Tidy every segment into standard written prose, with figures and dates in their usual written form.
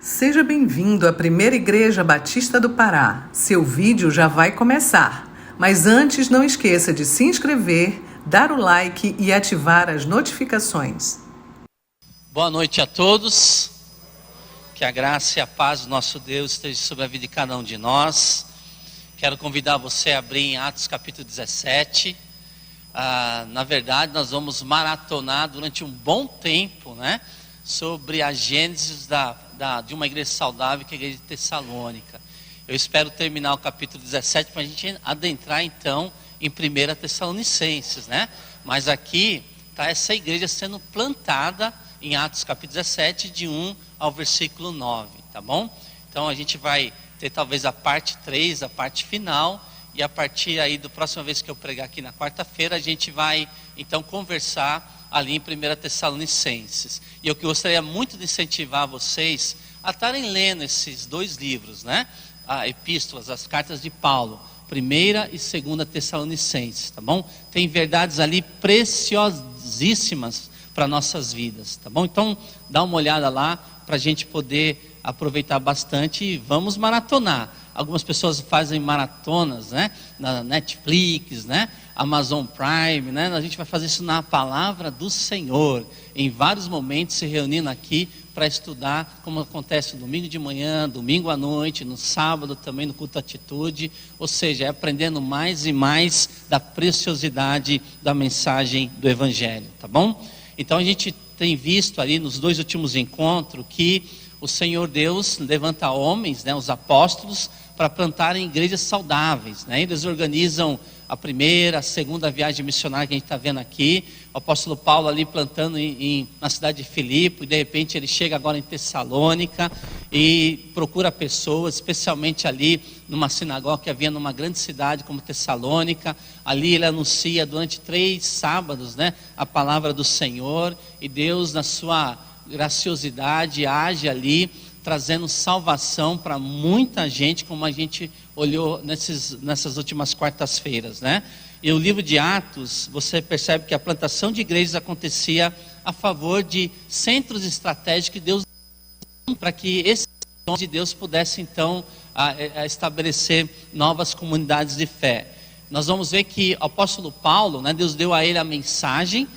Seja bem-vindo à Primeira Igreja Batista do Pará. Seu vídeo já vai começar. Mas antes, não esqueça de se inscrever, dar o like e ativar as notificações. Boa noite a todos. Que a graça e a paz do nosso Deus esteja sobre a vida de cada um de nós. Quero convidar você a abrir em Atos capítulo 17. Na verdade, nós vamos maratonar durante um bom tempo, né? Sobre a gênese de uma igreja saudável, que é a igreja de Tessalônica. Eu espero terminar o capítulo 17 para a gente adentrar então em 1 Tessalonicenses, né? Mas aqui está essa igreja sendo plantada em Atos capítulo 17, de 1 ao versículo 9, tá bom? Então a gente vai ter talvez a parte 3, a parte final, e a partir aí da próxima vez que eu pregar aqui na quarta-feira, a gente vai então conversar ali em 1 Tessalonicenses. E eu gostaria muito de incentivar vocês a estarem lendo esses dois livros, né? Epístolas, as cartas de Paulo, 1 e 2 Tessalonicenses, tá bom? Tem verdades ali preciosíssimas para nossas vidas, tá bom? Então dá uma olhada lá para a gente poder aproveitar bastante e vamos maratonar. Algumas pessoas fazem maratonas, né? Na Netflix, né? Amazon Prime, né? A gente vai fazer isso na palavra do Senhor, em vários momentos se reunindo aqui para estudar, como acontece no domingo de manhã, domingo à noite, no sábado também no culto atitude, ou seja, é aprendendo mais e mais da preciosidade da mensagem do Evangelho, tá bom? Então a gente tem visto ali nos dois últimos encontros que o Senhor Deus levanta homens, né, os apóstolos, para plantarem igrejas saudáveis, né? Eles organizam a primeira, a segunda viagem missionária que a gente está vendo aqui. O apóstolo Paulo ali plantando na cidade de Filipe, e de repente ele chega agora em Tessalônica e procura pessoas, especialmente ali numa sinagoga que havia numa grande cidade como Tessalônica. Ali ele anuncia durante 3 sábados, né, a palavra do Senhor, e Deus na sua graciosidade age ali, trazendo salvação para muita gente, como a gente olhou nessas últimas quartas-feiras, né? E o livro de Atos, você percebe que a plantação de igrejas acontecia a favor de centros estratégicos que Deus, para que esses dons de Deus pudessem então estabelecer novas comunidades de fé. Nós vamos ver que o apóstolo Paulo, né, Deus deu a ele a mensagem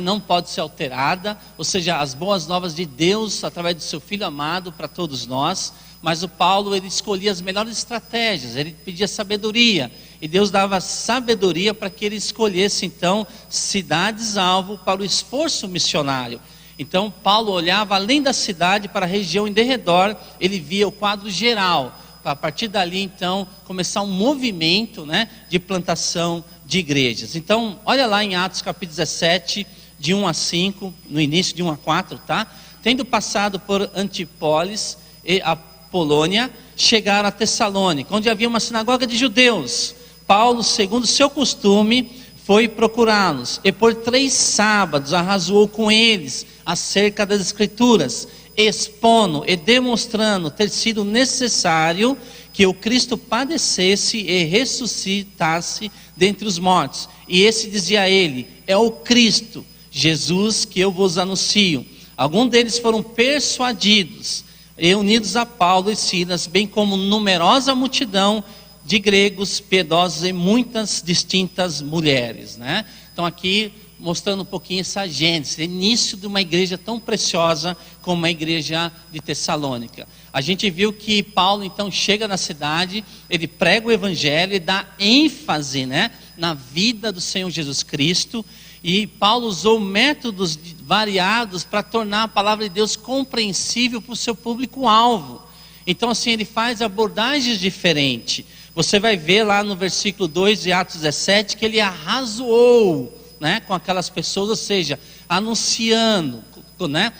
não pode ser alterada, ou seja, as boas novas de Deus através do seu Filho amado para todos nós. Mas o Paulo, ele escolhia as melhores estratégias, ele pedia sabedoria, e Deus dava sabedoria para que ele escolhesse então cidades-alvo para o esforço missionário. Então Paulo olhava além da cidade para a região em derredor, ele via o quadro geral, para a partir dali então começar um movimento, né, de plantação de igrejas. Então olha lá em Atos capítulo 17, de 1 a 5, no início de 1 a 4, tá? Tendo passado por Antipolis e a Polônia, chegaram a Tessalônica, onde havia uma sinagoga de judeus. Paulo, segundo seu costume, foi procurá-los, e por 3 sábados arrazoou com eles acerca das Escrituras, expondo e demonstrando ter sido necessário que o Cristo padecesse e ressuscitasse dentre os mortos. E esse dizia a ele: é o Cristo, Jesus, que eu vos anuncio. Alguns deles foram persuadidos e unidos a Paulo e Silas, bem como numerosa multidão de gregos piedosos e muitas distintas mulheres, né? Então aqui mostrando um pouquinho essa gênese, início de uma igreja tão preciosa como a igreja de Tessalônica. A gente viu que Paulo então chega na cidade, ele prega o evangelho e dá ênfase, né, na vida do Senhor Jesus Cristo. E Paulo usou métodos variados para tornar a palavra de Deus compreensível para o seu público-alvo. Então assim, ele faz abordagens diferentes. Você vai ver lá no versículo 2 de Atos 17 que ele arrazoou, né, com aquelas pessoas, ou seja, anunciando, né,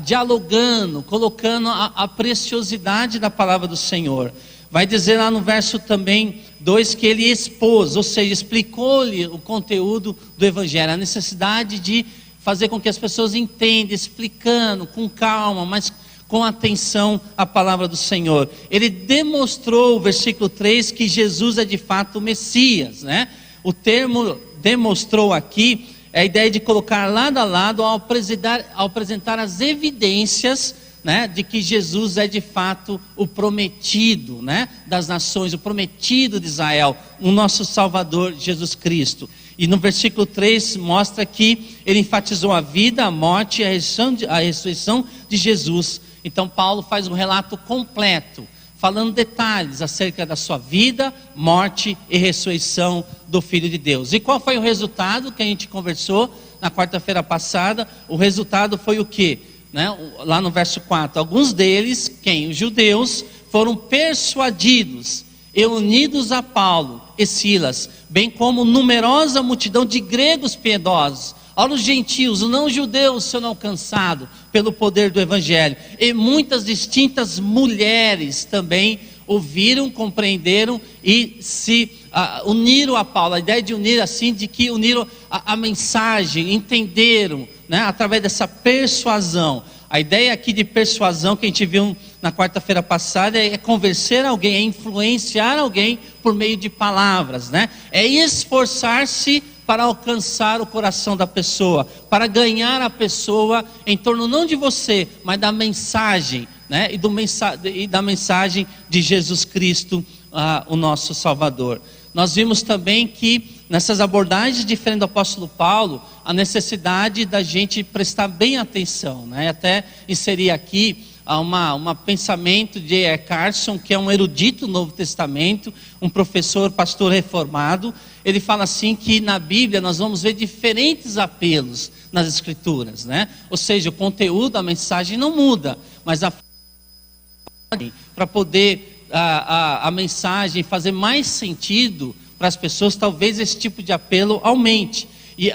dialogando, colocando a preciosidade da palavra do Senhor. Vai dizer lá no verso também 2 que ele expôs, ou seja, explicou-lhe o conteúdo do evangelho, a necessidade de fazer com que as pessoas entendam, explicando com calma, mas com atenção a palavra do Senhor. Ele demonstrou, versículo 3, que Jesus é de fato o Messias, né? O termo demonstrou aqui é a ideia de colocar lado a lado ao apresentar as evidências né, de que Jesus é de fato o prometido, né, das nações, o prometido de Israel, o nosso Salvador Jesus Cristo. E no versículo 3 mostra que ele enfatizou a vida, a morte e a ressurreição de Jesus. Então Paulo faz um relato completo, falando detalhes acerca da sua vida, morte e ressurreição do Filho de Deus. E qual foi o resultado que a gente conversou na quarta-feira passada? O resultado foi o quê? Né? Lá no verso 4, alguns deles, os judeus, foram persuadidos e unidos a Paulo e Silas, bem como numerosa multidão de gregos piedosos. Ora, os gentios, os não-judeus sendo alcançados pelo poder do Evangelho, e muitas distintas mulheres também ouviram, compreenderam e se uniram a Paulo. A ideia de unir assim, de que uniram a mensagem, entenderam, né, através dessa persuasão. A ideia aqui de persuasão que a gente viu na quarta-feira passada é convencer alguém, é influenciar alguém por meio de palavras, né? É esforçar-se para alcançar o coração da pessoa, para ganhar a pessoa em torno não de você, mas da mensagem, né? E da mensagem de Jesus Cristo, o nosso Salvador. Nós vimos também que nessas abordagens diferentes do apóstolo Paulo, a necessidade da gente prestar bem atenção, né? Até inserir aqui um pensamento de E.R. Carson, que é um erudito do Novo Testamento, um professor, pastor reformado. Ele fala assim que na Bíblia nós vamos ver diferentes apelos nas Escrituras, né? Ou seja, o conteúdo, a mensagem não muda, mas para poder a mensagem fazer mais sentido para as pessoas, talvez esse tipo de apelo aumente e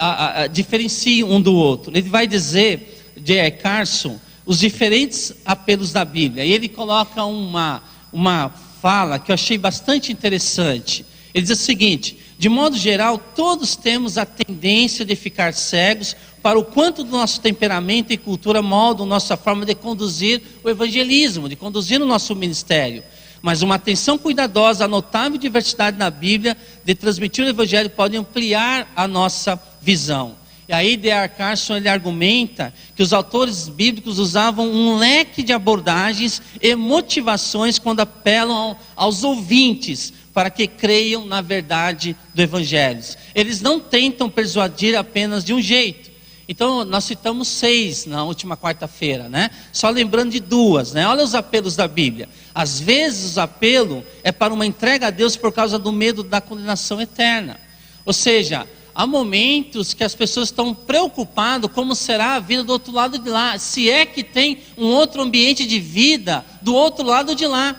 diferencie um do outro. Ele vai dizer, J.R. Carson, os diferentes apelos da Bíblia, e ele coloca uma fala que eu achei bastante interessante. Ele diz o seguinte: de modo geral, todos temos a tendência de ficar cegos para o quanto do nosso temperamento e cultura moldam nossa forma de conduzir o evangelismo, de conduzir o nosso ministério. Mas uma atenção cuidadosa à notável diversidade na Bíblia de transmitir o Evangelho pode ampliar a nossa visão. E aí D.R. Carson ele argumenta que os autores bíblicos usavam um leque de abordagens e motivações quando apelam aos ouvintes para que creiam na verdade do Evangelho. Eles não tentam persuadir apenas de um jeito. Então nós citamos 6 na última quarta-feira, né? Só lembrando de 2, né? Olha os apelos da Bíblia. Às vezes o apelo é para uma entrega a Deus por causa do medo da condenação eterna. Ou seja, há momentos que as pessoas estão preocupadas como será a vida do outro lado de lá, se é que tem um outro ambiente de vida do outro lado de lá.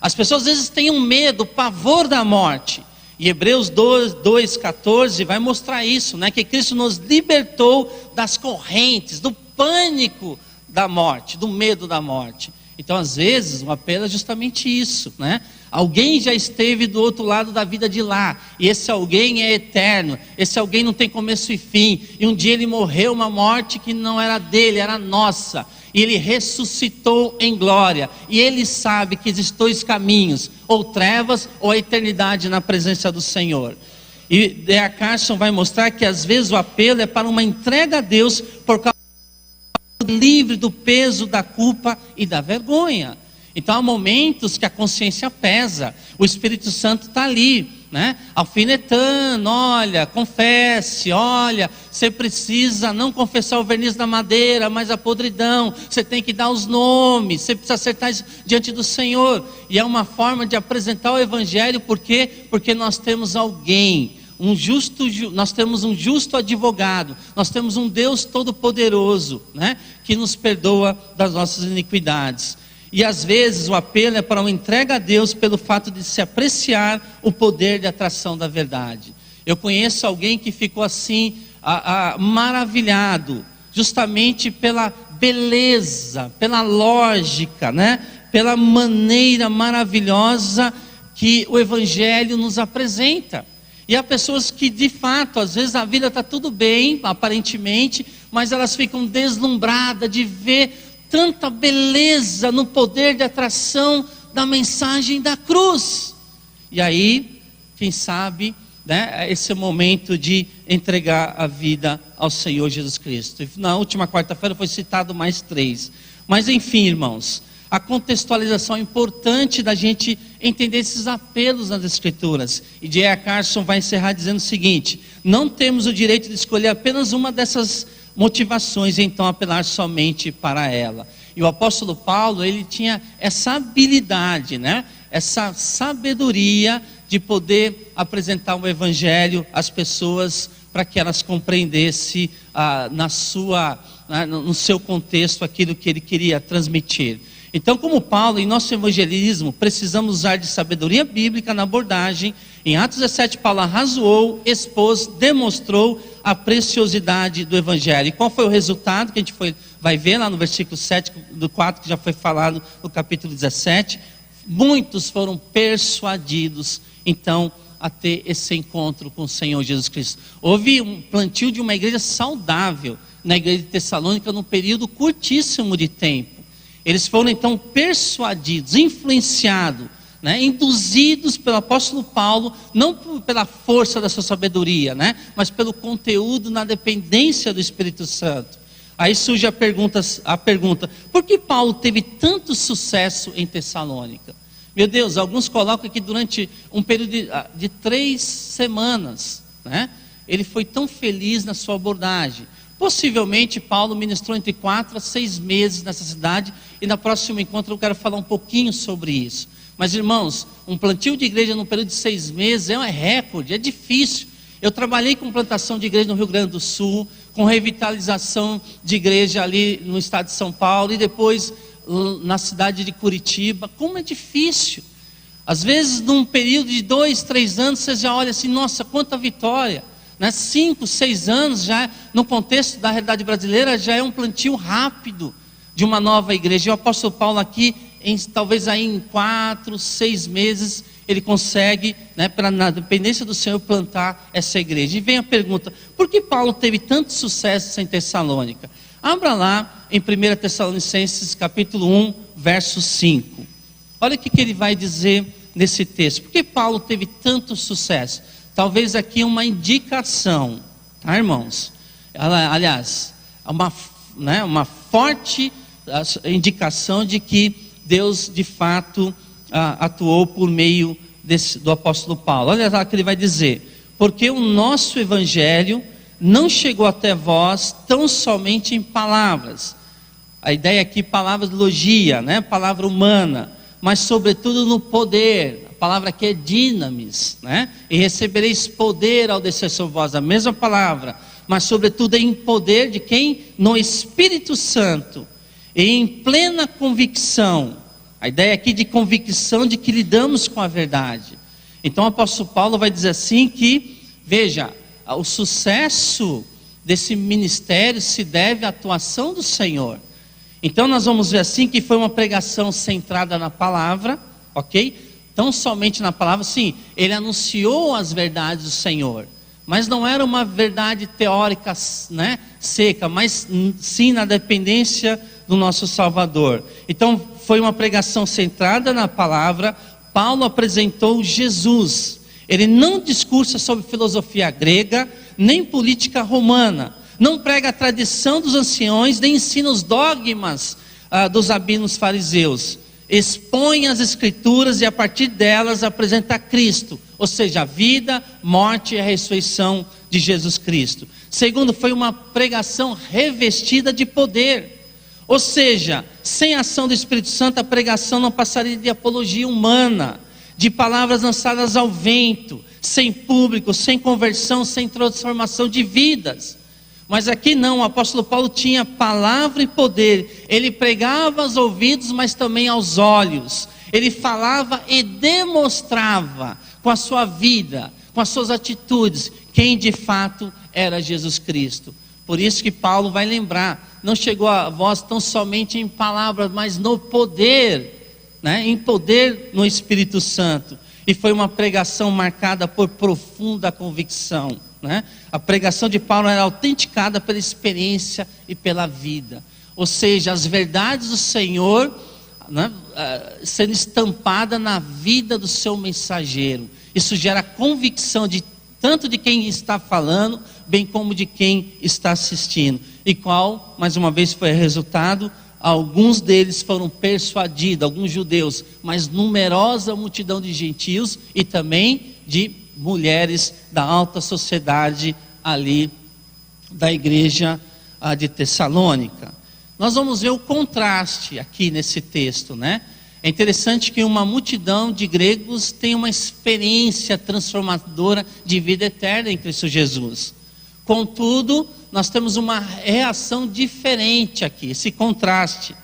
As pessoas às vezes têm um medo, pavor da morte. E Hebreus 2,14 vai mostrar isso, né? Que Cristo nos libertou das correntes, do pânico da morte, do medo da morte. Então às vezes o apelo é justamente isso, né? Alguém já esteve do outro lado da vida de lá, e esse alguém é eterno, esse alguém não tem começo e fim, e um dia ele morreu uma morte que não era dele, era nossa, e ele ressuscitou em glória, e ele sabe que existem 2 caminhos, ou trevas ou a eternidade na presença do Senhor. E D.R. Carson vai mostrar que às vezes o apelo é para uma entrega a Deus por causa livre do peso da culpa e da vergonha. Então há momentos que a consciência pesa, o Espírito Santo está ali, né? Alfinetando, olha, confesse, olha, você precisa não confessar o verniz da madeira, mas a podridão, você tem que dar os nomes, você precisa acertar isso diante do Senhor. E é uma forma de apresentar o Evangelho, por quê? Porque nós temos alguém, nós temos um justo advogado, nós temos um Deus todo-poderoso, né? Que nos perdoa das nossas iniquidades. E às vezes o apelo é para uma entrega a Deus pelo fato de se apreciar o poder de atração da verdade. Eu conheço alguém que ficou assim, maravilhado, justamente pela beleza, pela lógica, né? Pela maneira maravilhosa que o Evangelho nos apresenta. E há pessoas que de fato, às vezes a vida está tudo bem, aparentemente, mas elas ficam deslumbradas de ver tanta beleza no poder de atração da mensagem da cruz. E aí, quem sabe, né, esse é o momento de entregar a vida ao Senhor Jesus Cristo. Na última quarta-feira foi citado mais 3. Mas enfim, irmãos, a contextualização é importante da gente entender esses apelos nas Escrituras. E J.I. Carson vai encerrar dizendo o seguinte: não temos o direito de escolher apenas uma dessas motivações e então apelar somente para ela. E o apóstolo Paulo, ele tinha essa habilidade, né? Essa sabedoria de poder apresentar o evangelho às pessoas para que elas compreendessem no seu contexto aquilo que ele queria transmitir. Então, como Paulo, em nosso evangelismo, precisamos usar de sabedoria bíblica na abordagem. Em Atos 17, Paulo arrazoou, expôs, demonstrou a preciosidade do evangelho. E qual foi o resultado que a gente vai ver lá no versículo 7 do 4, que já foi falado no capítulo 17? Muitos foram persuadidos, então, a ter esse encontro com o Senhor Jesus Cristo. Houve um plantio de uma igreja saudável na igreja de Tessalônica num período curtíssimo de tempo. Eles foram então persuadidos, influenciados, né, induzidos pelo apóstolo Paulo, não pela força da sua sabedoria, né, mas pelo conteúdo na dependência do Espírito Santo. Aí surge a pergunta, por que Paulo teve tanto sucesso em Tessalônica? Meu Deus, alguns colocam que durante um período de 3 semanas, né, ele foi tão feliz na sua abordagem. Possivelmente Paulo ministrou entre 4 a 6 meses nessa cidade, e no próximo encontro eu quero falar um pouquinho sobre isso. Mas irmãos, um plantio de igreja num período de 6 meses é um recorde, é difícil. Eu trabalhei com plantação de igreja no Rio Grande do Sul, com revitalização de igreja ali no estado de São Paulo, e depois na cidade de Curitiba. Como é difícil. Às vezes num período de 2, 3 anos você já olha assim, nossa, quanta vitória, né? 5, 6 anos já, no contexto da realidade brasileira, já é um plantio rápido de uma nova igreja. E o apóstolo Paulo aqui, talvez aí em 4, 6 meses, ele consegue, né, na dependência do Senhor, plantar essa igreja. E vem a pergunta, por que Paulo teve tanto sucesso em Tessalônica? Abra lá em 1 Tessalonicenses capítulo 1, verso 5. Olha o que ele vai dizer nesse texto. Por que Paulo teve tanto sucesso? Talvez aqui uma indicação, tá, irmãos? Aliás, uma forte indicação de que Deus de fato atuou por meio do apóstolo Paulo. Olha lá o que ele vai dizer: porque o nosso evangelho não chegou até vós tão somente em palavras. A ideia aqui, palavras de logia, né? Palavra humana, mas sobretudo no poder. A palavra aqui é dinamis, né? E recebereis poder ao descer sobre vós, a mesma palavra, mas sobretudo em poder de quem? No Espírito Santo, e em plena convicção. A ideia aqui de convicção de que lidamos com a verdade. Então o apóstolo Paulo vai dizer assim que, veja, o sucesso desse ministério se deve à atuação do Senhor. Então nós vamos ver assim que foi uma pregação centrada na palavra, ok? Tão somente na palavra, sim, ele anunciou as verdades do Senhor, mas não era uma verdade teórica, né, seca, mas sim na dependência do nosso Salvador. Então foi uma pregação centrada na palavra. Paulo apresentou Jesus. Ele não discursa sobre filosofia grega, nem política romana, não prega a tradição dos anciões, nem ensina os dogmas dos rabinos fariseus. Expõe as escrituras e a partir delas apresenta Cristo, ou seja, a vida, morte e a ressurreição de Jesus Cristo. Segundo, foi uma pregação revestida de poder. Ou seja, sem a ação do Espírito Santo, a pregação não passaria de apologia humana, de palavras lançadas ao vento, sem público, sem conversão, sem transformação de vidas. Mas aqui não, o apóstolo Paulo tinha palavra e poder. Ele pregava aos ouvidos, mas também aos olhos. Ele falava e demonstrava com a sua vida, com as suas atitudes, quem de fato era Jesus Cristo. Por isso que Paulo vai lembrar, não chegou a vós tão somente em palavras, mas no poder, né? Em poder no Espírito Santo. E foi uma pregação marcada por profunda convicção, né? A pregação de Paulo era autenticada pela experiência e pela vida. Ou seja, as verdades do Senhor, né, sendo estampada na vida do seu mensageiro. Isso gera convicção tanto de quem está falando, bem como de quem está assistindo. E qual, mais uma vez, foi o resultado? alguns deles foram persuadidos, alguns judeus, mas numerosa multidão de gentios e também de mulheres da alta sociedade ali da igreja de Tessalônica. Nós vamos ver o contraste aqui nesse texto, né? É interessante que uma multidão de gregos tem uma experiência transformadora de vida eterna em Cristo Jesus. Contudo, nós temos uma reação diferente aqui, esse contraste,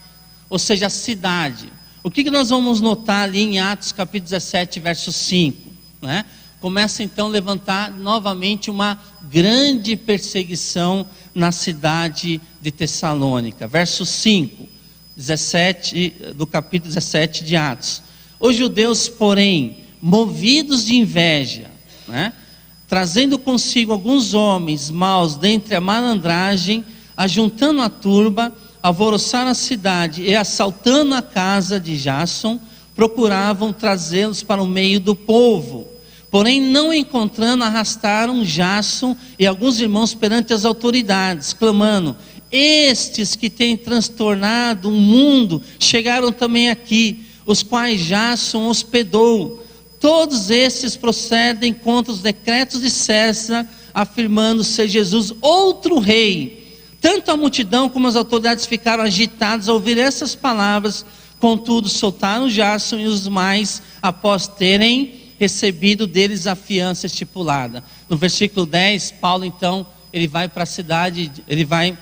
ou seja, a cidade. O que nós vamos notar ali em Atos capítulo 17, verso 5, né? Começa então a levantar novamente uma grande perseguição na cidade de Tessalônica. Verso 5, 17, do capítulo 17 de Atos. Os judeus, porém, movidos de inveja, né, trazendo consigo alguns homens maus dentre a malandragem, ajuntando a turba, alvoroçaram a cidade e assaltando a casa de Jason, procuravam trazê-los para o meio do povo. Porém, não encontrando, arrastaram Jason e alguns irmãos perante as autoridades, clamando: estes que têm transtornado o mundo chegaram também aqui, os quais Jason hospedou. Todos estes procedem contra os decretos de César, afirmando ser Jesus outro rei. Tanto a multidão como as autoridades ficaram agitadas ao ouvir essas palavras. Contudo, soltaram Jason e os mais, após terem recebido deles a fiança estipulada. No versículo 10, Paulo então, ele vai para a cidade, ele vai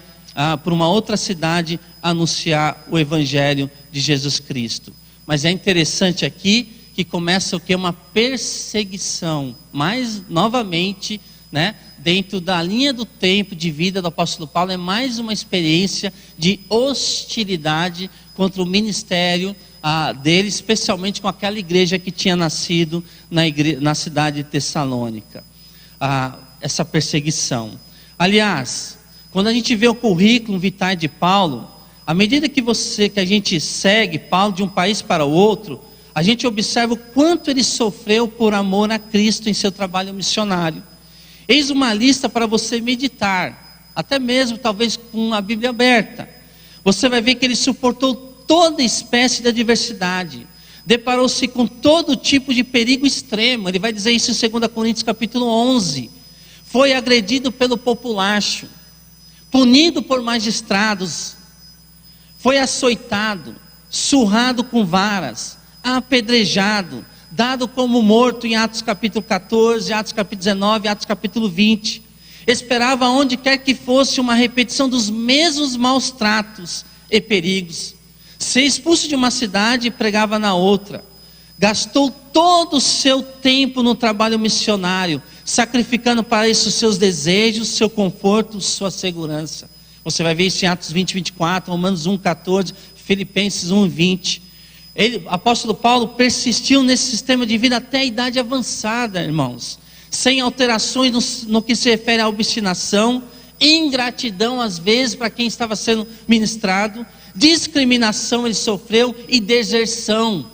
para uma outra cidade anunciar o evangelho de Jesus Cristo. Mas é interessante aqui que começa o que? Uma perseguição, mais novamente, né, dentro da linha do tempo de vida do apóstolo Paulo, é mais uma experiência de hostilidade contra o ministério dele, especialmente com aquela igreja que tinha nascido na cidade de Tessalônica. Essa perseguição. Aliás, quando a gente vê o currículo vitae de Paulo, à medida que a gente segue Paulo de um país para o outro, a gente observa o quanto ele sofreu por amor a Cristo em seu trabalho missionário. Eis uma lista para você meditar, até mesmo talvez com a Bíblia aberta. Você vai ver que ele suportou toda espécie de adversidade, deparou-se com todo tipo de perigo extremo. Ele vai dizer isso em 2 Coríntios capítulo 11. Foi agredido pelo populacho, punido por magistrados, foi açoitado, surrado com varas, apedrejado, dado como morto em Atos capítulo 14, Atos capítulo 19, Atos capítulo 20. Esperava onde quer que fosse uma repetição dos mesmos maus tratos e perigos. Ser expulso de uma cidade e pregava na outra. Gastou todo o seu tempo no trabalho missionário, sacrificando para isso os seus desejos, seu conforto, sua segurança. Você vai ver isso em Atos 20, 24, Romanos 1, 14, Filipenses 1, 20. O apóstolo Paulo persistiu nesse sistema de vida até a idade avançada, irmãos, sem alterações no que se refere à obstinação, ingratidão às vezes para quem estava sendo ministrado, discriminação ele sofreu e deserção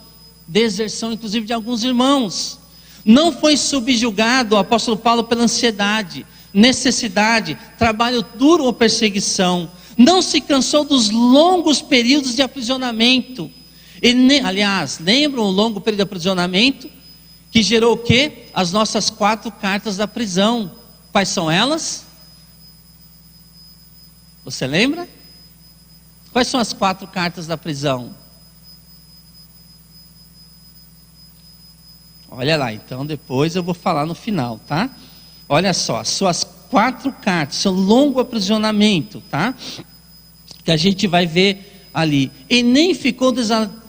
inclusive de alguns irmãos. Não foi subjugado o apóstolo Paulo pela ansiedade, necessidade, trabalho duro ou perseguição. Não se cansou dos longos períodos de aprisionamento. Aliás, lembram o longo período de aprisionamento? Que gerou o quê? As nossas 4 cartas da prisão. Quais são elas? Você lembra? Quais são as 4 cartas da prisão? Olha lá, então depois eu vou falar no final, tá? Olha só, as suas 4 cartas, seu longo aprisionamento, tá? Que a gente vai ver ali. E nem ficou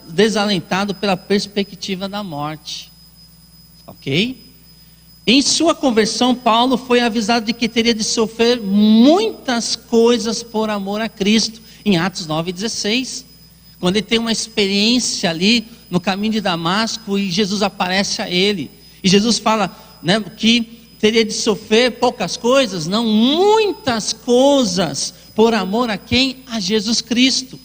desalentado pela perspectiva da morte. Ok? Em sua conversão, Paulo foi avisado de que teria de sofrer muitas coisas por amor a Cristo. Em Atos 9,16, quando ele tem uma experiência ali no caminho de Damasco e Jesus aparece a ele. E Jesus fala, né, que teria de sofrer poucas coisas, não, muitas coisas, por amor a quem? A Jesus Cristo.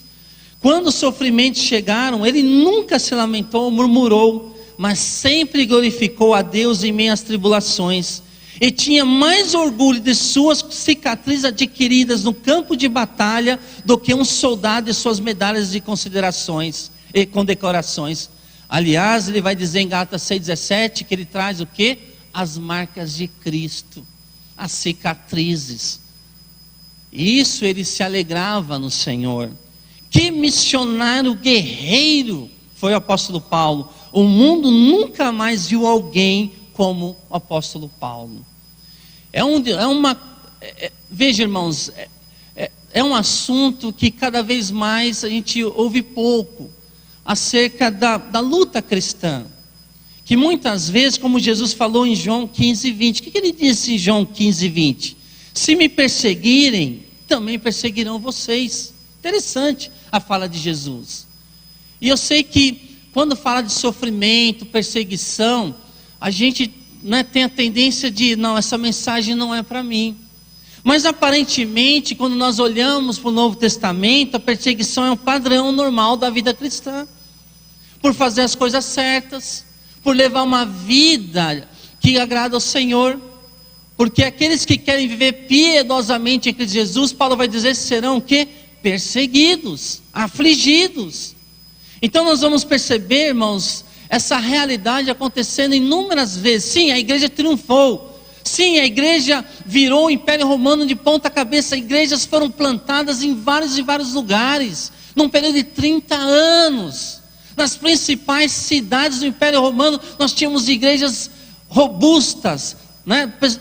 Quando os sofrimentos chegaram, ele nunca se lamentou ou murmurou, mas sempre glorificou a Deus em meio às tribulações. e tinha mais orgulho de suas cicatrizes adquiridas no campo de batalha do que um soldado de suas medalhas de considerações e condecorações. Aliás, ele vai dizer em Gálatas 6,17 que ele traz o quê? As marcas de Cristo, as cicatrizes. Isso ele se alegrava no Senhor. Que missionário guerreiro foi o apóstolo Paulo. O mundo nunca mais viu alguém como o apóstolo Paulo. Veja, irmãos, é um assunto que cada vez mais a gente ouve pouco acerca da luta cristã, que muitas vezes, como Jesus falou em João 15:20, o que ele disse em João 15:20? Se me perseguirem, também perseguirão vocês. Interessante a fala de Jesus. E eu sei que quando fala de sofrimento, perseguição, a gente tem a tendência de, não, essa mensagem não é para mim. Mas aparentemente, quando nós olhamos para o Novo Testamento, a perseguição é um padrão normal da vida cristã. Por fazer as coisas certas, por levar uma vida que agrada ao Senhor. Porque aqueles que querem viver piedosamente em Cristo Jesus, Paulo vai dizer, serão o quê? Perseguidos, afligidos. Então nós vamos perceber, irmãos, essa realidade acontecendo inúmeras vezes. Sim, a igreja triunfou. Sim, a igreja virou o Império Romano de ponta cabeça. Igrejas foram plantadas em vários e vários lugares, num período de 30 anos. Nas principais cidades do Império Romano, nós tínhamos igrejas robustas,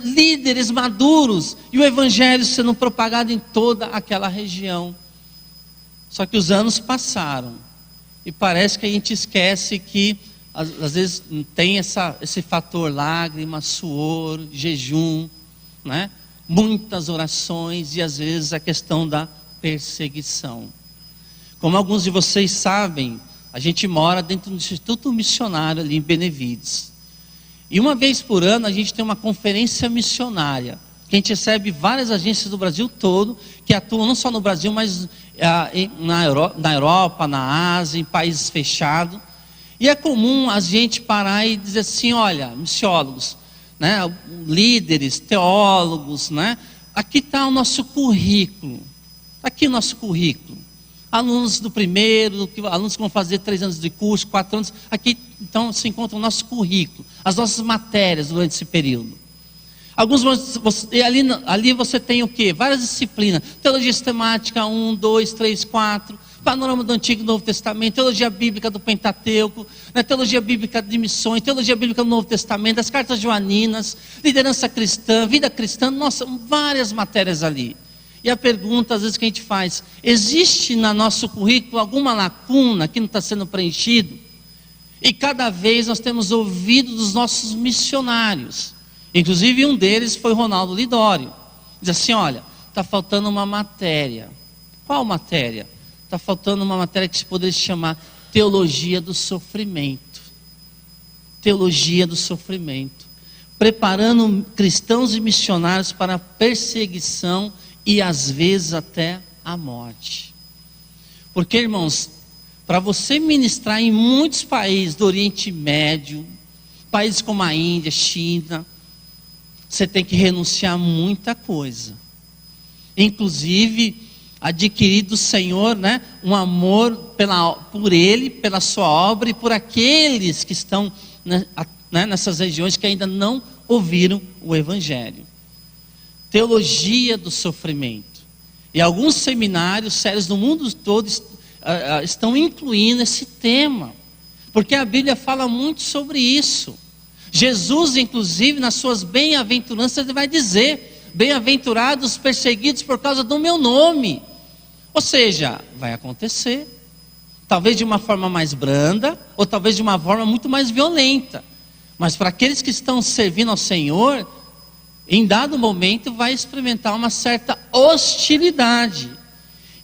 líderes maduros, e o Evangelho sendo propagado em toda aquela região. Só que os anos passaram, e parece que a gente esquece que às vezes tem esse fator lágrima, suor, jejum, muitas orações, e às vezes a questão da perseguição. Como alguns de vocês sabem, a gente mora dentro do Instituto Missionário ali em Benevides. E uma vez por ano a gente tem uma conferência missionária, que a gente recebe várias agências do Brasil todo, que atuam não só no Brasil, mas na Europa, na Ásia, em países fechados. E é comum a gente parar e dizer assim, olha, missiólogos, líderes, teólogos, aqui está o nosso currículo. Aqui o nosso currículo. Alunos do primeiro, alunos que vão fazer 3 anos de curso, 4 anos, aqui então se encontra o nosso currículo, as nossas matérias durante esse período. Ali você tem o quê? Várias disciplinas, teologia sistemática 1, 2, 3, 4, panorama do Antigo e Novo Testamento, teologia bíblica do Pentateuco, teologia bíblica de missões, teologia bíblica do Novo Testamento, as cartas joaninas, liderança cristã, vida cristã, nossa, várias matérias ali. E a pergunta às vezes que a gente faz, existe no nosso currículo alguma lacuna que não está sendo preenchido? E cada vez nós temos ouvido dos nossos missionários, inclusive um deles foi Ronaldo Lidório, diz assim, olha, está faltando uma matéria. Qual matéria? Está faltando uma matéria que se poderia chamar teologia do sofrimento. Teologia do sofrimento. Preparando cristãos e missionários para a perseguição e às vezes até a morte. Porque, irmãos, para você ministrar em muitos países do Oriente Médio, países como a Índia, China, você tem que renunciar a muita coisa. Inclusive, adquirir do Senhor, um amor por Ele, pela sua obra e por aqueles que estão nessas regiões que ainda não ouviram o Evangelho. Teologia do sofrimento. E alguns seminários sérios no mundo todo estão incluindo esse tema, porque a Bíblia fala muito sobre isso. Jesus, inclusive, nas suas bem-aventuranças, ele vai dizer, bem-aventurados os perseguidos por causa do meu nome. Ou seja, vai acontecer, talvez de uma forma mais branda, ou talvez de uma forma muito mais violenta, mas para aqueles que estão servindo ao Senhor, em dado momento vai experimentar uma certa hostilidade.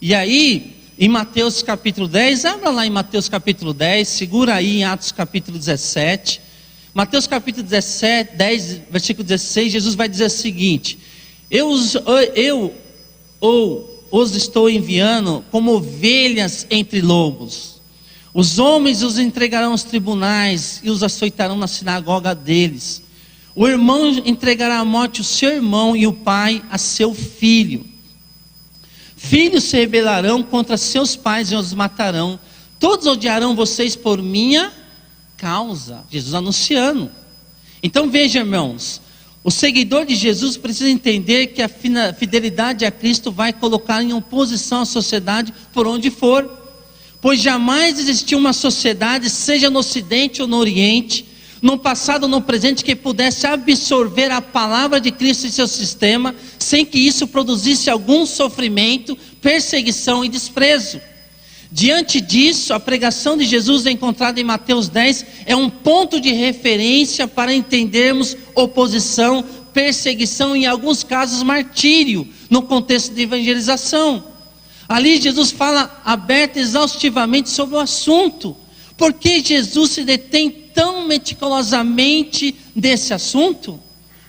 E aí, em Mateus capítulo 10, abra lá em Mateus capítulo 10, segura aí em Atos capítulo 17, Mateus capítulo 17, 10, versículo 16, Jesus vai dizer o seguinte, eu os estou enviando como ovelhas entre lobos, os homens os entregarão aos tribunais e os açoitarão na sinagoga deles, O irmão entregará à morte o seu irmão e o pai a seu filho. Filhos se rebelarão contra seus pais e os matarão. Todos odiarão vocês por minha causa. Jesus anunciando. Então veja, irmãos, o seguidor de Jesus precisa entender que a fidelidade a Cristo vai colocar em oposição à sociedade por onde for. Pois jamais existiu uma sociedade, seja no Ocidente ou no Oriente, no passado ou no presente, que pudesse absorver a palavra de Cristo em seu sistema, sem que isso produzisse algum sofrimento, perseguição e desprezo. Diante disso, a pregação de Jesus encontrada em Mateus 10 é um ponto de referência para entendermos oposição, perseguição e em alguns casos martírio, no contexto de evangelização. Ali Jesus fala aberta e exaustivamente sobre o assunto. Por que Jesus se detém tão meticulosamente desse assunto?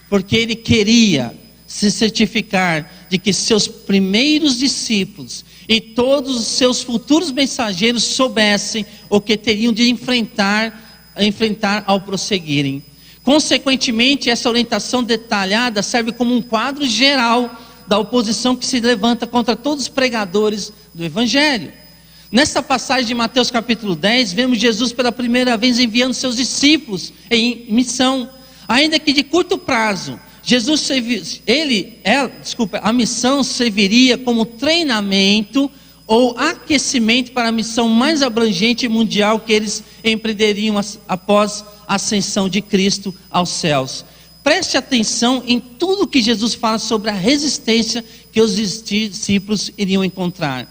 Porque ele queria se certificar de que seus primeiros discípulos e todos os seus futuros mensageiros soubessem o que teriam de enfrentar ao prosseguirem. Consequentemente, essa orientação detalhada serve como um quadro geral da oposição que se levanta contra todos os pregadores do Evangelho. Nesta passagem de Mateus capítulo 10, vemos Jesus pela primeira vez enviando seus discípulos em missão, ainda que de curto prazo. A missão serviria como treinamento ou aquecimento para a missão mais abrangente e mundial que eles empreenderiam após a ascensão de Cristo aos céus. Preste atenção em tudo que Jesus fala sobre a resistência que os discípulos iriam encontrar.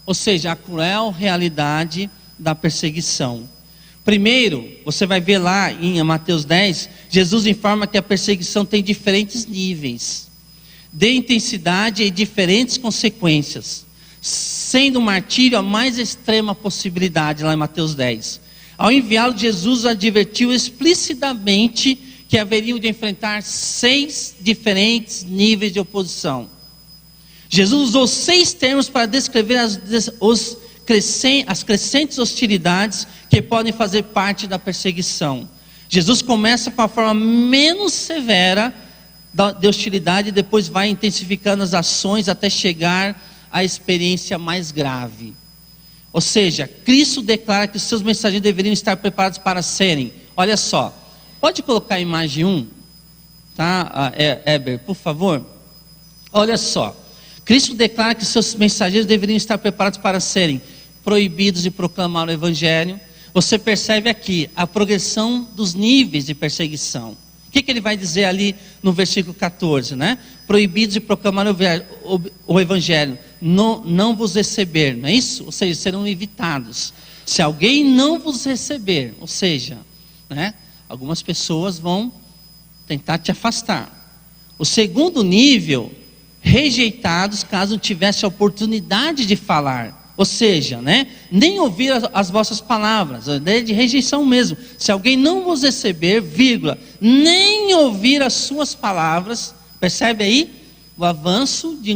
Ou seja, a cruel realidade da perseguição. Primeiro, você vai ver lá em Mateus 10, Jesus informa que a perseguição tem diferentes níveis, de intensidade e diferentes consequências, sendo o martírio a mais extrema possibilidade lá em Mateus 10. Ao enviá-lo, Jesus advertiu explicitamente que haveriam de enfrentar 6 diferentes níveis de oposição. Jesus usou 6 termos para descrever as crescentes hostilidades que podem fazer parte da perseguição. Jesus começa com a forma menos severa de hostilidade e depois vai intensificando as ações até chegar à experiência mais grave. Ou seja, Cristo declara que os seus mensageiros deveriam estar preparados para serem, olha só, pode colocar a imagem 1, tá, Heber, por favor? Olha só, Cristo declara que seus mensageiros deveriam estar preparados para serem proibidos de proclamar o Evangelho. Você percebe aqui a progressão dos níveis de perseguição. O que ele vai dizer ali no versículo 14, né? Proibidos de proclamar o Evangelho, não vos receber, não é isso? Ou seja, serão evitados. Se alguém não vos receber, ou seja, né? Algumas pessoas vão tentar te afastar. O segundo nível, rejeitados caso não tivesse a oportunidade de falar, ou seja, né, nem ouvir as vossas palavras, a ideia de rejeição mesmo. Se alguém não vos receber, nem ouvir as suas palavras, percebe aí o avanço de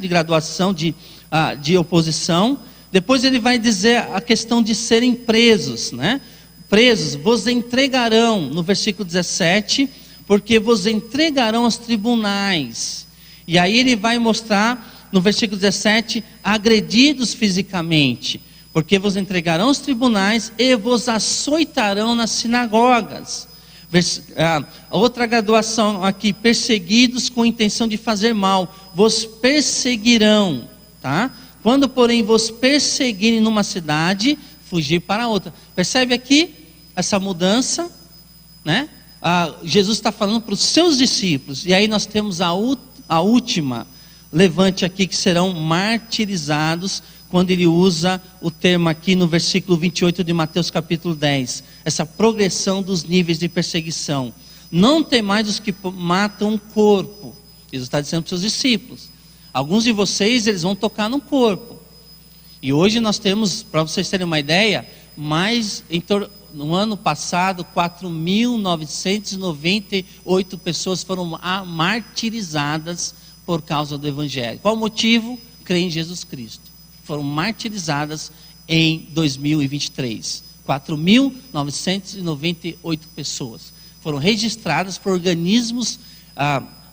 graduação de oposição. Depois ele vai dizer a questão de serem presos, né? Presos, vos entregarão, no versículo 17, porque vos entregarão aos tribunais. E aí ele vai mostrar, no versículo 17, agredidos fisicamente, porque vos entregarão aos tribunais e vos açoitarão nas sinagogas. Outra graduação aqui, perseguidos com intenção de fazer mal, vos perseguirão, tá? Quando porém vos perseguirem numa cidade, fugir para outra. Percebe aqui essa mudança, né? Jesus está falando para os seus discípulos, e aí nós temos a última levante aqui, que serão martirizados, quando ele usa o termo aqui no versículo 28 de Mateus capítulo 10, essa progressão dos níveis de perseguição. Não temais os que matam o corpo. Jesus está dizendo para os seus discípulos, alguns de vocês eles vão tocar no corpo, e hoje nós temos, para vocês terem uma ideia, no ano passado 4.998 pessoas foram martirizadas por causa do Evangelho. Qual o motivo? Crer em Jesus Cristo. Foram martirizadas em 2023. 4.998 pessoas. foram registradas por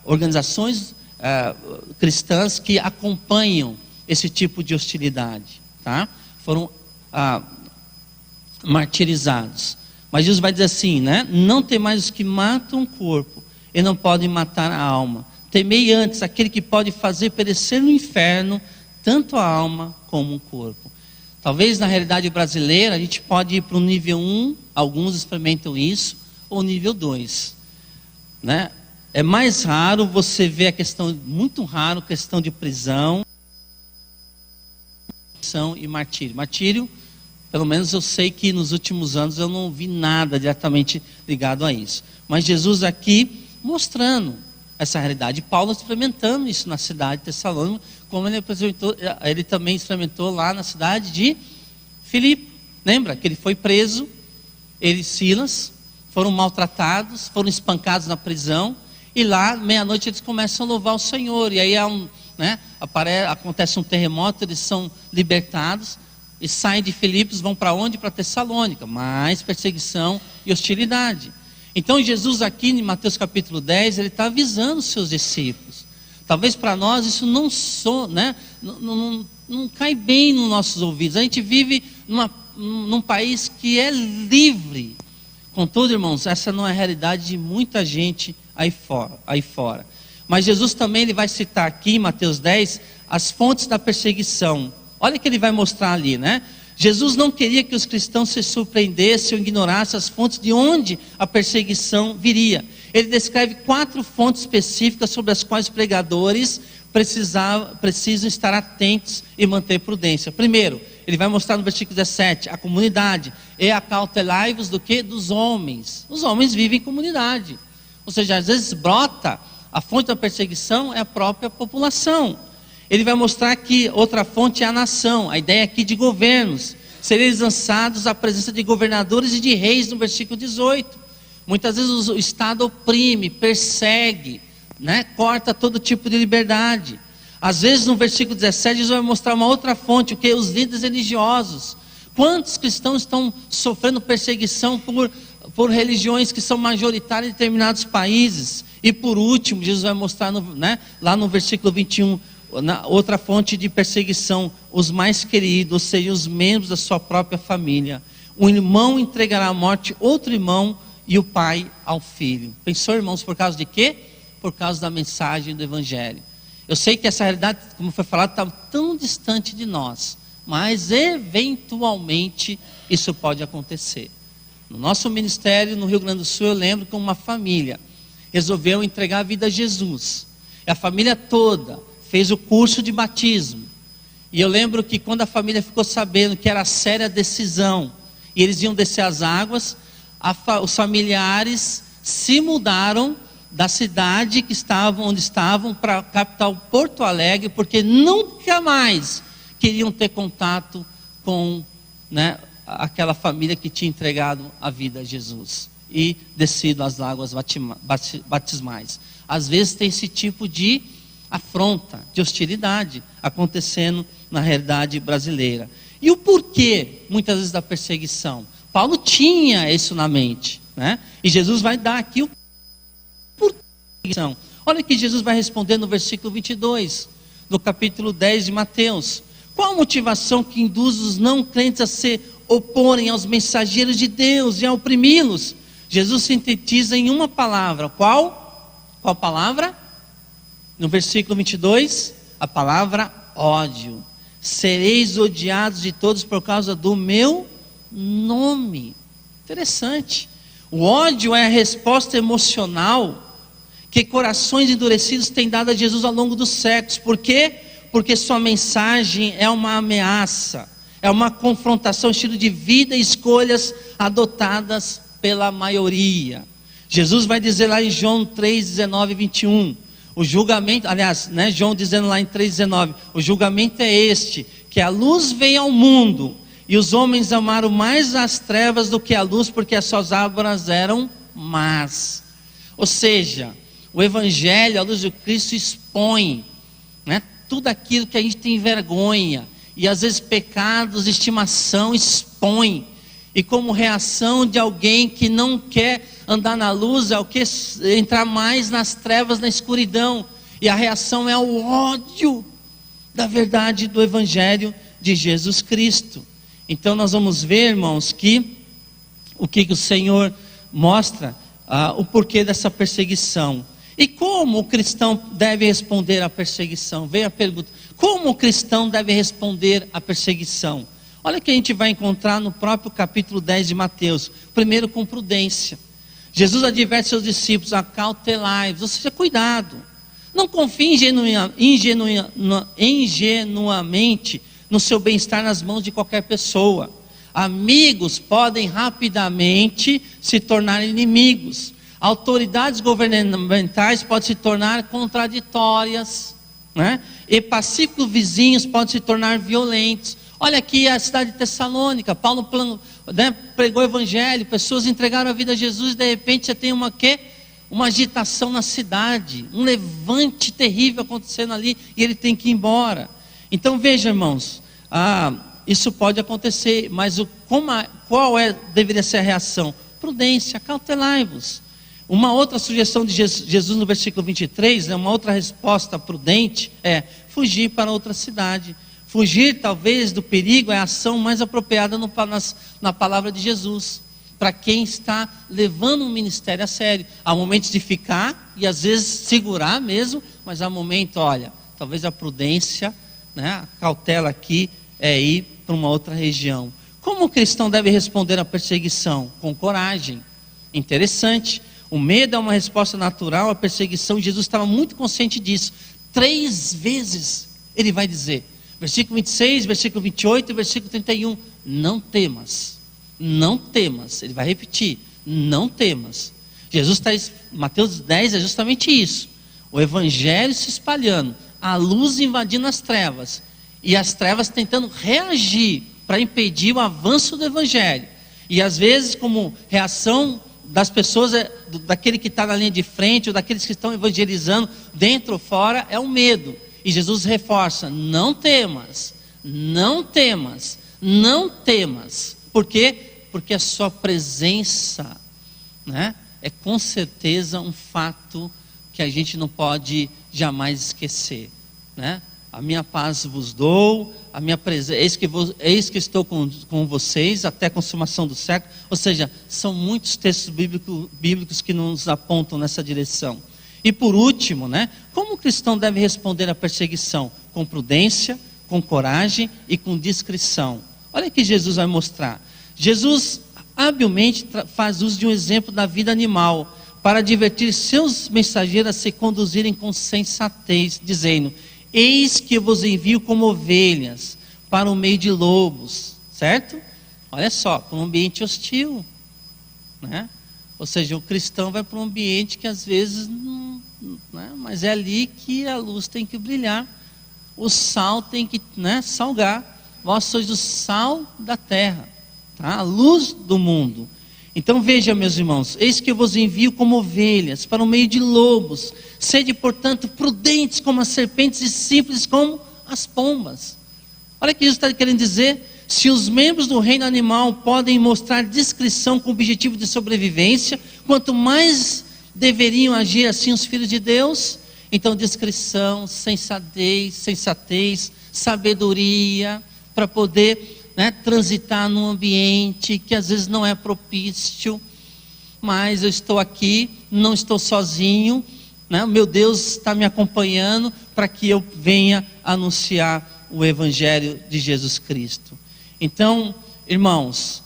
organizações cristãs que acompanham esse tipo de hostilidade, tá? Foram martirizados. Mas Jesus vai dizer assim, né? Não temais os que matam o corpo e não podem matar a alma. Temei antes aquele que pode fazer perecer no inferno tanto a alma como o corpo. Talvez na realidade brasileira a gente pode ir para o nível 1, alguns experimentam isso, ou nível 2, né? É mais raro você ver a questão, muito raro, questão de prisão e martírio. Martírio, pelo menos eu sei que nos últimos anos eu não vi nada diretamente ligado a isso. Mas Jesus aqui mostrando essa realidade. Paulo experimentando isso na cidade de Tessalônica, como ele também experimentou lá na cidade de Filipe. Lembra que ele foi preso, ele e Silas foram maltratados, foram espancados na prisão, e lá, meia-noite, eles começam a louvar o Senhor, e aí acontece um terremoto, eles são libertados, e saem de Filipos, vão para onde? Para Tessalônica, mais perseguição e hostilidade. Então Jesus aqui em Mateus capítulo 10, ele está avisando os seus discípulos. Talvez para nós isso não cai bem nos nossos ouvidos. A gente vive num país que é livre. Contudo, irmãos, essa não é a realidade de muita gente aí fora. Mas Jesus também ele vai citar aqui em Mateus 10 as fontes da perseguição. Olha o que ele vai mostrar ali, né? Jesus não queria que os cristãos se surpreendessem ou ignorassem as fontes de onde a perseguição viria. Ele descreve 4 fontes específicas sobre as quais os pregadores precisam estar atentos e manter prudência. Primeiro, ele vai mostrar no versículo 17, a comunidade. E acautelai-vos do quê? Dos homens. Os homens vivem em comunidade. Ou seja, às vezes brota, a fonte da perseguição é a própria população. Ele vai mostrar que outra fonte é a nação, a ideia aqui de governos. Sereis lançados à presença de governadores e de reis, no versículo 18. Muitas vezes o Estado oprime, persegue, né? Corta todo tipo de liberdade. Às vezes no versículo 17, Jesus vai mostrar uma outra fonte, o que? Os líderes religiosos. Quantos cristãos estão sofrendo perseguição por religiões que são majoritárias em determinados países? E por último, Jesus vai mostrar lá no versículo 21, outra fonte de perseguição, os mais queridos, seriam os membros da sua própria família. Um irmão entregará à morte outro irmão e o pai ao filho. Pensou, irmãos, por causa de quê? Por causa da mensagem do Evangelho. Eu sei que essa realidade, como foi falado, está tão distante de nós, mas eventualmente isso pode acontecer. No nosso ministério, no Rio Grande do Sul, eu lembro que uma família resolveu entregar a vida a Jesus. E a família toda fez o curso de batismo. E eu lembro que quando a família ficou sabendo que era séria a decisão, e eles iam descer as águas, os familiares se mudaram da cidade onde estavam para a capital Porto Alegre, porque nunca mais queriam ter contato com aquela família que tinha entregado a vida a Jesus e descido as águas batismais. Às vezes tem esse tipo de afronta, de hostilidade acontecendo na realidade brasileira. E o porquê, muitas vezes, da perseguição? Paulo tinha isso na mente, né? E Jesus vai dar aqui o porquê da perseguição. Olha que Jesus vai responder no versículo 22, do capítulo 10 de Mateus. Qual a motivação que induz os não crentes a se oporem aos mensageiros de Deus e a oprimi-los? Jesus sintetiza em uma palavra. Qual palavra? No versículo 22, a palavra ódio. Sereis odiados de todos por causa do meu nome. Interessante. O ódio é a resposta emocional que corações endurecidos têm dado a Jesus ao longo dos séculos. Por quê? Porque sua mensagem é uma ameaça, é uma confrontação, estilo de vida e escolhas adotadas pela maioria. Jesus vai dizer lá em João 3, 19 e 21, o julgamento, aliás, João dizendo lá em 3,19, o julgamento é este, que a luz veio ao mundo, e os homens amaram mais as trevas do que a luz, porque as suas obras eram más. Ou seja, o Evangelho, a luz de Cristo, expõe tudo aquilo que a gente tem vergonha, e às vezes pecados de estimação expõe. e como reação de alguém que não quer andar na luz, é o que entrar mais nas trevas, na escuridão. E a reação é o ódio da verdade do Evangelho de Jesus Cristo. Então nós vamos ver, irmãos, o que o Senhor mostra, o porquê dessa perseguição. E como o cristão deve responder à perseguição? Veio a pergunta: como o cristão deve responder à perseguição? Olha o que a gente vai encontrar no próprio capítulo 10 de Mateus. Primeiro, com prudência. Jesus adverte seus discípulos: acautelai-vos, ou seja, cuidado. Não confie ingenuamente no seu bem-estar nas mãos de qualquer pessoa. Amigos podem rapidamente se tornar inimigos. Autoridades governamentais podem se tornar contraditórias, né? E pacíficos vizinhos podem se tornar violentos. Olha aqui a cidade de Tessalônica. Paulo pregou o evangelho, pessoas entregaram a vida a Jesus, e de repente você tem uma agitação na cidade, um levante terrível acontecendo ali, e ele tem que ir embora. Então veja, irmãos, isso pode acontecer, mas deveria ser a reação? Prudência, acautelai-vos. Uma outra sugestão de Jesus no versículo 23, uma outra resposta prudente é fugir para outra cidade. Fugir talvez do perigo é a ação mais apropriada na palavra de Jesus, para quem está levando um ministério a sério. Há momentos de ficar e às vezes segurar mesmo, mas há momentos, olha, talvez a prudência, né, a cautela aqui é ir para uma outra região. Como o cristão deve responder à perseguição? Com coragem. Interessante. O medo é uma resposta natural à perseguição. Jesus estava muito consciente disso. 3 vezes ele vai dizer, versículo 26, versículo 28 e versículo 31, não temas, não temas. Ele vai repetir, não temas. Mateus 10 é justamente isso, o evangelho se espalhando, a luz invadindo as trevas, e as trevas tentando reagir para impedir o avanço do evangelho. E às vezes, como reação das pessoas, daquele que está na linha de frente, ou daqueles que estão evangelizando, dentro ou fora, é o medo. E Jesus reforça: não temas, não temas, não temas. Por quê? Porque a sua presença, né, é com certeza um fato que a gente não pode jamais esquecer, né? A minha paz vos dou, a minha presença, eis que estou com vocês até a consumação do século. Ou seja, são muitos textos bíblicos que nos apontam nessa direção. E por último, né, como o cristão deve responder à perseguição? Com prudência, com coragem e com discrição. Olha que Jesus vai mostrar. Jesus habilmente faz uso de um exemplo da vida animal para advertir seus mensageiros a se conduzirem com sensatez, dizendo: eis que eu vos envio como ovelhas para o meio de lobos, certo? Olha só, para um ambiente hostil, né? Ou seja, o cristão vai para um ambiente que às vezes não, né? Mas é ali que a luz tem que brilhar, o sal tem que, né, salgar. Vós sois o sal da terra, tá? A luz do mundo. Então veja, meus irmãos, eis que eu vos envio como ovelhas para o meio de lobos. Sede, portanto, prudentes como as serpentes e simples como as pombas. Olha o que Jesus está querendo dizer. Se os membros do reino animal podem mostrar discrição com o objetivo de sobrevivência, quanto mais deveriam agir assim os filhos de Deus. Então discrição, sensatez, sabedoria, para poder, né, transitar num ambiente que às vezes não é propício, mas eu estou aqui, não estou sozinho, né? Meu Deus está me acompanhando para que eu venha anunciar o evangelho de Jesus Cristo. Então, irmãos,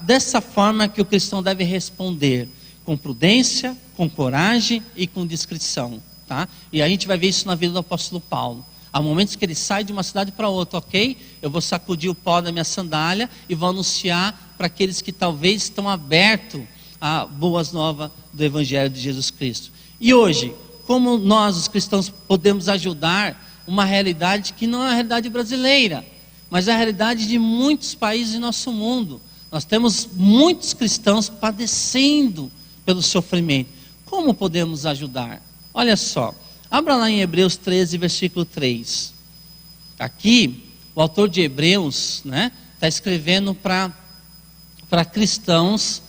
dessa forma que o cristão deve responder, com prudência, com coragem e com discrição, tá? E a gente vai ver isso na vida do apóstolo Paulo. Há momentos que ele sai de uma cidade para outra, ok? Eu vou sacudir o pó da minha sandália e vou anunciar para aqueles que talvez estão abertos a boas novas do evangelho de Jesus Cristo. E hoje, como nós os cristãos podemos ajudar uma realidade que não é a realidade brasileira, mas é a realidade de muitos países do nosso mundo. Nós temos muitos cristãos padecendo pelo sofrimento. Como podemos ajudar? Olha só, abra lá em Hebreus 13, versículo 3. Aqui, o autor de Hebreus, né, está escrevendo para para cristãos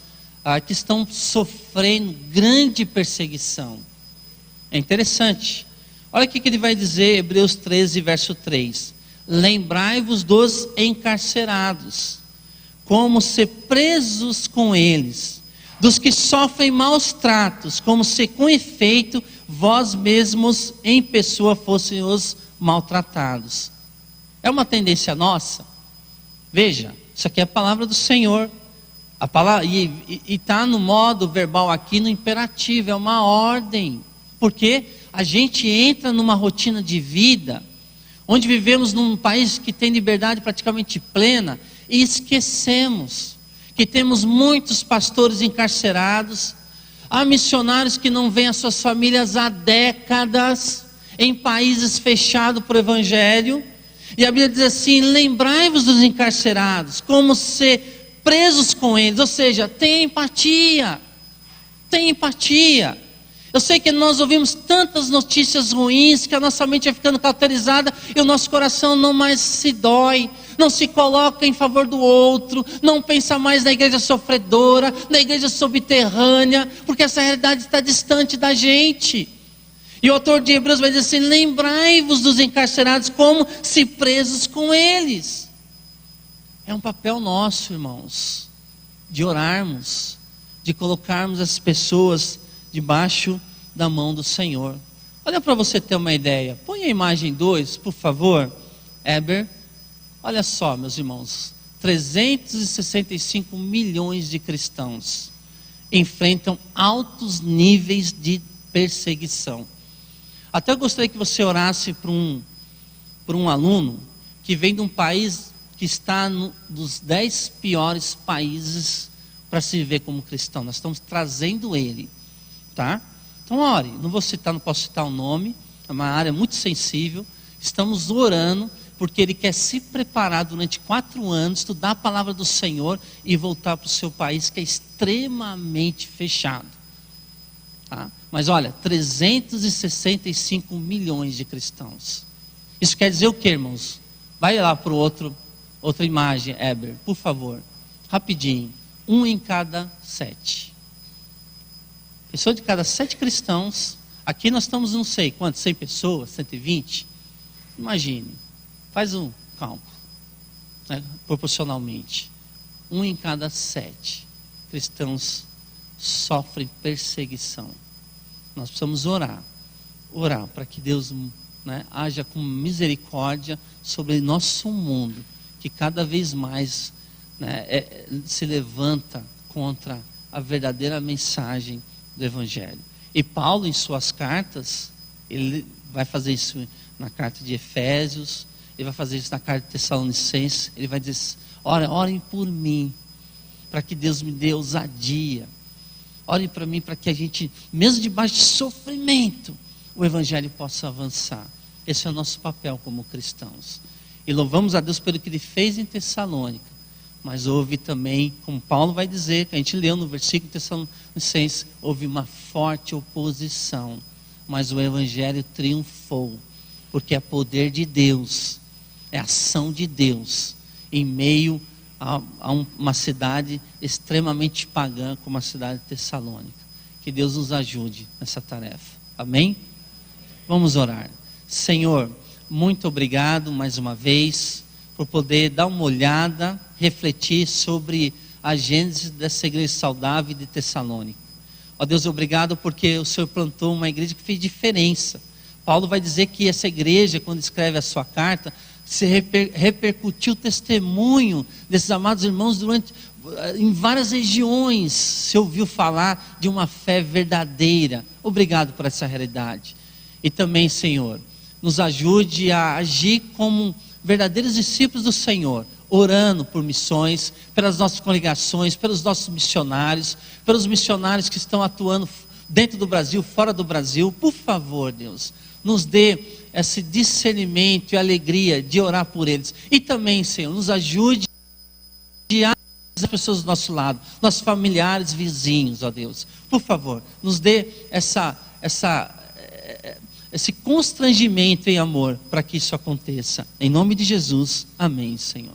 que estão sofrendo grande perseguição. É interessante. Olha o que ele vai dizer, Hebreus 13, verso 3. Lembrai-vos dos encarcerados, como se presos com eles, dos que sofrem maus tratos, como se com efeito vós mesmos em pessoa fossem os maltratados. É uma tendência nossa? Veja, isso aqui é a palavra do Senhor. A palavra, e está no modo verbal aqui no imperativo, é uma ordem. Porque a gente entra numa rotina de vida, onde vivemos num país que tem liberdade praticamente plena, e esquecemos que temos muitos pastores encarcerados, há missionários que não veem as suas famílias há décadas, em países fechados para o Evangelho, e a Bíblia diz assim: lembrai-vos dos encarcerados, como se presos com eles, ou seja, tem empatia, tem empatia. Eu sei que nós ouvimos tantas notícias ruins, que a nossa mente vai ficando cauterizada, e o nosso coração não mais se dói, não se coloca em favor do outro, não pensa mais na igreja sofredora, na igreja subterrânea, porque essa realidade está distante da gente. E o autor de Hebreus vai dizer assim: lembrai-vos dos encarcerados como se presos com eles. É um papel nosso, irmãos, de orarmos, de colocarmos as pessoas debaixo da mão do Senhor. Olha, para você ter uma ideia, põe a imagem 2, por favor, Eber. Olha só, meus irmãos, 365 milhões de cristãos enfrentam altos níveis de perseguição. Até eu gostaria que você orasse por um aluno que vem de um país que está dos 10 piores países para se viver como cristão. Nós estamos trazendo ele, tá? Então ore, não posso citar o nome, é uma área muito sensível. Estamos orando porque ele quer se preparar durante 4 anos, estudar a palavra do Senhor e voltar para o seu país, que é extremamente fechado, tá? Mas olha, 365 milhões de cristãos. Isso quer dizer o que, irmãos? Vai lá para outra imagem, Eber, por favor, rapidinho. 1 em cada 7. Pessoa de cada 7 cristãos. Aqui nós estamos, não sei quantos, 100 pessoas, 120. Imagine, faz um cálculo, né, proporcionalmente. 1 em cada 7 cristãos sofrem perseguição. Nós precisamos orar para que Deus, né, haja com misericórdia sobre nosso mundo, que cada vez mais, né, se levanta contra a verdadeira mensagem do Evangelho. E Paulo, em suas cartas, ele vai fazer isso na carta de Efésios, ele vai fazer isso na carta de Tessalonicenses. Ele vai dizer: orem por mim, para que Deus me dê ousadia. Orem para mim, para que a gente, mesmo debaixo de sofrimento, o Evangelho possa avançar. Esse é o nosso papel como cristãos. E louvamos a Deus pelo que Ele fez em Tessalônica. Mas houve também, como Paulo vai dizer, que a gente leu no versículo de Tessalonicenses, houve uma forte oposição. Mas o Evangelho triunfou, porque é poder de Deus, é ação de Deus, em meio a uma cidade extremamente pagã, como a cidade de Tessalônica. Que Deus nos ajude nessa tarefa. Amém? Vamos orar. Senhor, muito obrigado mais uma vez por poder dar uma olhada, refletir sobre a gênese dessa igreja saudável de Tessalônica. Ó Deus, obrigado porque o Senhor plantou uma igreja que fez diferença. Paulo vai dizer que essa igreja, quando escreve a sua carta, se repercutiu o testemunho desses amados irmãos em várias regiões. Se ouviu falar de uma fé verdadeira. Obrigado por essa realidade. E também, Senhor, nos ajude a agir como verdadeiros discípulos do Senhor, orando por missões, pelas nossas congregações, pelos nossos missionários, pelos missionários que estão atuando dentro do Brasil, fora do Brasil. Por favor, Deus, nos dê esse discernimento e alegria de orar por eles. E também, Senhor, nos ajude a as pessoas do nosso lado, nossos familiares, vizinhos, ó Deus. Por favor, nos dê esse constrangimento em amor para que isso aconteça. Em nome de Jesus, amém, Senhor.